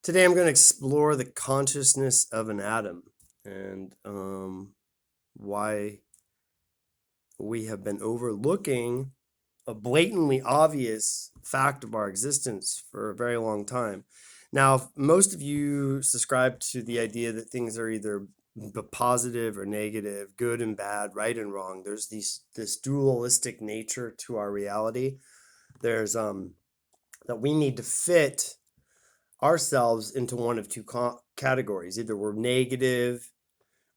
Today I'm going to explore the consciousness of an atom and why we have been overlooking a blatantly obvious fact of our existence for a very long time. Now, most of you subscribe to the idea that things are either positive or negative, good and bad, right and wrong. There's this dualistic nature to our reality. There's that we need to fit ourselves into one of two categories. Either we're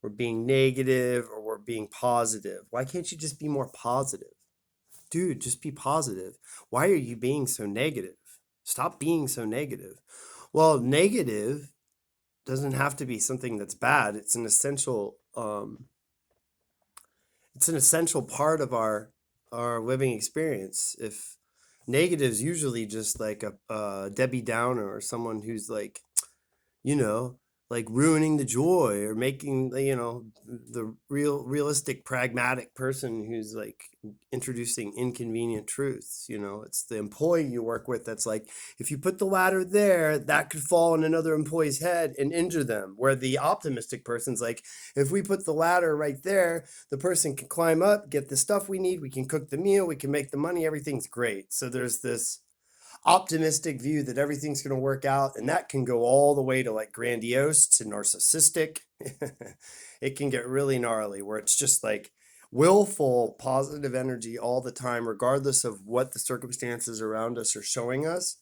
being negative, or we're being positive. Why can't you just be more positive? Dude, just be positive. Why are you being so negative? Stop being so negative. Well, negative doesn't have to be something that's bad. It's an essential part of our living experience. If negative's usually just like a Debbie Downer, or someone who's like, you know, like ruining the joy, or making, the realistic, pragmatic person who's like introducing inconvenient truths. It's the employee you work with that's like, if you put the ladder there, that could fall on another employee's head and injure them. Where the optimistic person's like, if we put the ladder right there, the person can climb up, get the stuff we need, we can cook the meal, we can make the money, everything's great. So there's this optimistic view that everything's going to work out, and that can go all the way to like grandiose to narcissistic. It can get really gnarly, where it's just like willful positive energy all the time, regardless of what the circumstances around us are showing us.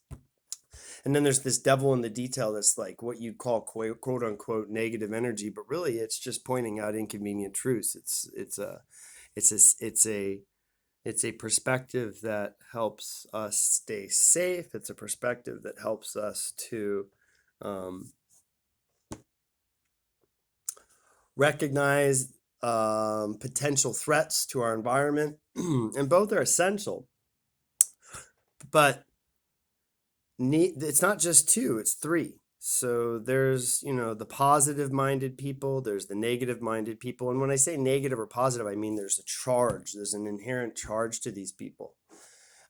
And then there's this devil in the detail that's like what you'd call quote unquote negative energy, but really it's just pointing out inconvenient truths. It's a perspective that helps us stay safe. It's a perspective that helps us to um, recognize potential threats to our environment. And both are essential. But it's not just two, it's three. So there's, the positive minded people, there's the negative minded people. And when I say negative or positive, I mean there's a charge, there's an inherent charge to these people.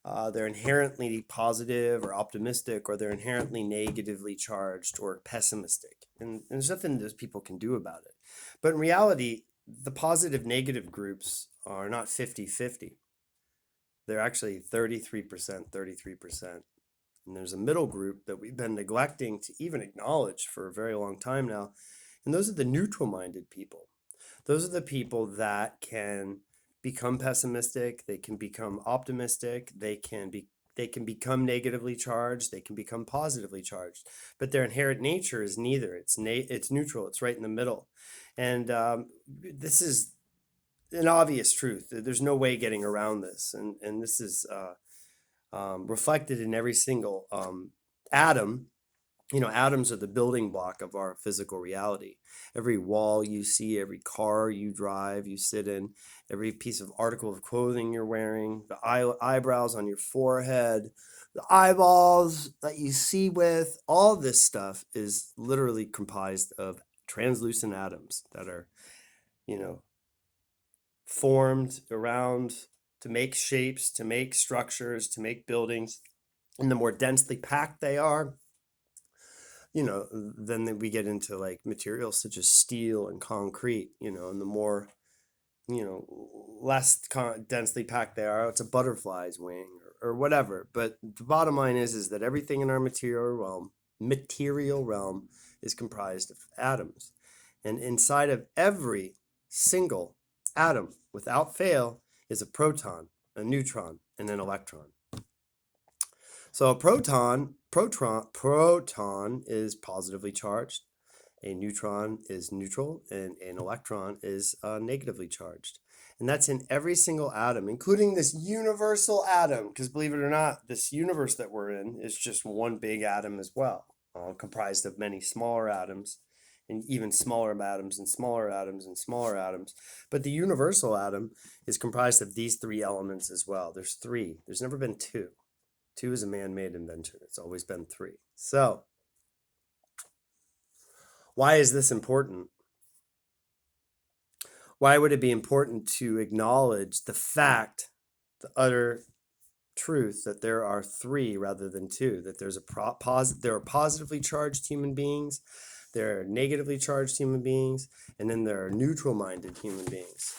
They're inherently positive or optimistic, or they're inherently negatively charged or pessimistic. And there's nothing those people can do about it. But in reality, the positive negative groups are not 50-50. They're actually 33%, 33%. And there's a middle group that we've been neglecting to even acknowledge for a very long time now. And those are the neutral minded people. Those are the people that can become pessimistic, they can become optimistic, they can become negatively charged, they can become positively charged, but their inherent nature is neither. It's neutral. It's right in the middle. And this is an obvious truth. There's no way getting around this, and this is reflected in every single atom. Atoms are the building block of our physical reality. Every wall you see, every car you drive, you sit in, every piece of article of clothing you're wearing, the eyebrows on your forehead, the eyeballs that you see with, all this stuff is literally comprised of translucent atoms that are, you know, formed around to make shapes, to make structures, to make buildings. And the more densely packed they are, then we get into like materials such as steel and concrete, and the more, less densely packed they are, it's a butterfly's wing, or whatever. But the bottom line is that everything in our material realm is comprised of atoms. And inside of every single atom, without fail, is a proton, a neutron, and an electron. So a proton is positively charged, a neutron is neutral, and an electron is negatively charged. And that's in every single atom, including this universal atom, because believe it or not, this universe that we're in is just one big atom as well, comprised of many smaller atoms, and even smaller atoms and smaller atoms and smaller atoms. But the universal atom is comprised of these three elements as well. There's three. There's never been two. Two is a man-made invention. It's always been three. So, why is this important? Why would it be important to acknowledge the fact, the utter truth that there are three rather than two, that there's there are positively charged human beings, there are negatively charged human beings, and then there are neutral-minded human beings.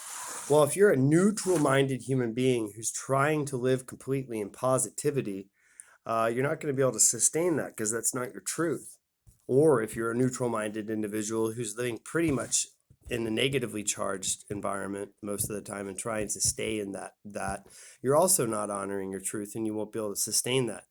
Well, if you're a neutral-minded human being who's trying to live completely in positivity, you're not going to be able to sustain that because that's not your truth. Or if you're a neutral-minded individual who's living pretty much in a negatively charged environment most of the time and trying to stay in that you're also not honoring your truth, and you won't be able to sustain that.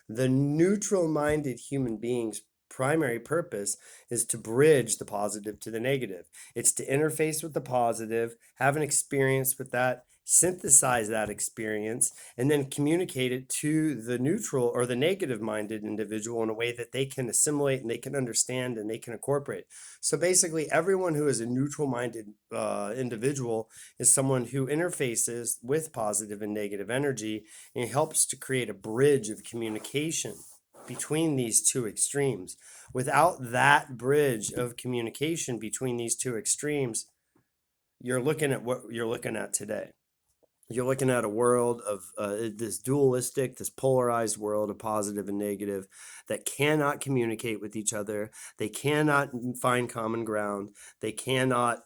The neutral-minded human being's primary purpose is to bridge the positive to the negative. It's to interface with the positive, have an experience with that, synthesize that experience, and then communicate it to the neutral or the negative minded individual in a way that they can assimilate and they can understand and they can incorporate. So basically, everyone who is a neutral minded individual is someone who interfaces with positive and negative energy and helps to create a bridge of communication between these two extremes. Without that bridge of communication between these two extremes, you're looking at what you're looking at today. You're looking at a world of this dualistic, this polarized world of positive and negative that cannot communicate with each other. They cannot find common ground. They cannot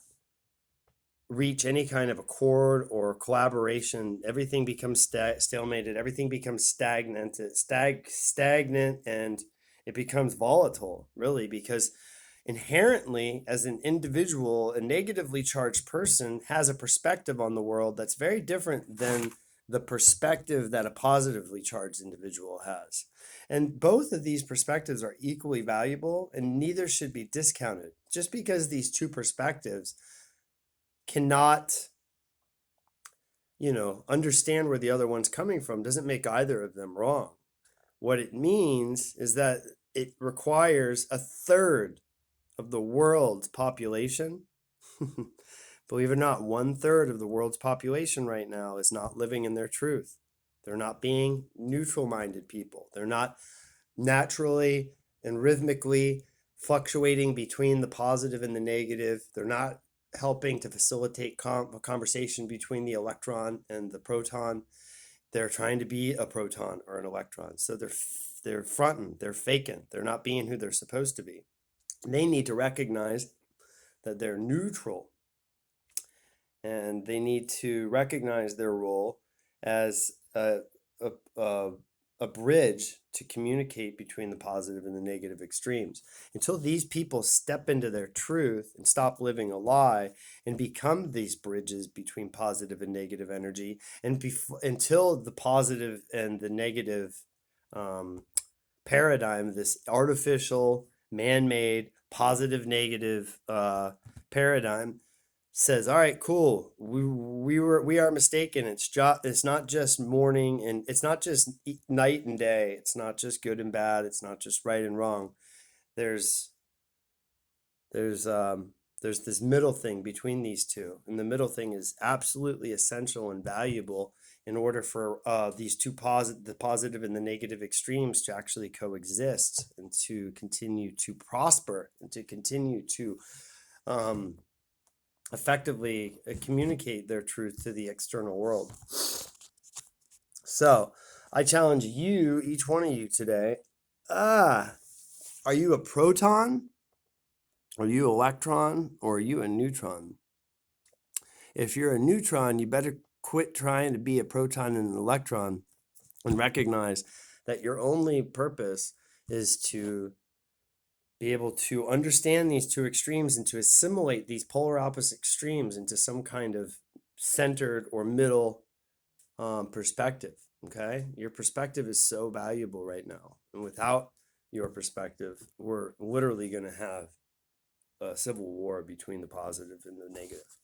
reach any kind of accord or collaboration. Everything becomes stalemated. Everything becomes stagnant, and it becomes volatile, really, because inherently, as an individual, a negatively charged person has a perspective on the world that's very different than the perspective that a positively charged individual has. And both of these perspectives are equally valuable, and neither should be discounted. Just because these two perspectives cannot, understand where the other one's coming from doesn't make either of them wrong. What it means is that it requires a third of the world's population. Believe it or not, 1/3 of the world's population right now is not living in their truth. They're not being neutral minded people. They're not naturally and rhythmically fluctuating between the positive and the negative. They're not helping to facilitate a conversation between the electron and the proton. They're trying to be a proton or an electron. So they're fronting, they're faking, they're not being who they're supposed to be. They need to recognize that they're neutral, and they need to recognize their role as a bridge to communicate between the positive and the negative extremes. Until these people step into their truth and stop living a lie and become these bridges between positive and negative energy, and until the positive and the negative paradigm, this artificial, man-made, positive, negative paradigm, says, all right, cool, we are mistaken. It's not just morning, and it's not just night and day. It's not just good and bad. It's not just right and wrong. There's there's um there's this middle thing between these two, and the middle thing is absolutely essential and valuable in order for these the positive and the negative extremes to actually coexist and to continue to prosper and to continue to um, effectively communicate their truth to the external world. So I challenge you, each one of you today, are you a proton? Are you an electron? Or are you a neutron? If you're a neutron, you better quit trying to be a proton and an electron and recognize that your only purpose is to be able to understand these two extremes and to assimilate these polar opposite extremes into some kind of centered or middle perspective. Okay, your perspective is so valuable right now, and without your perspective, we're literally going to have a civil war between the positive and the negative.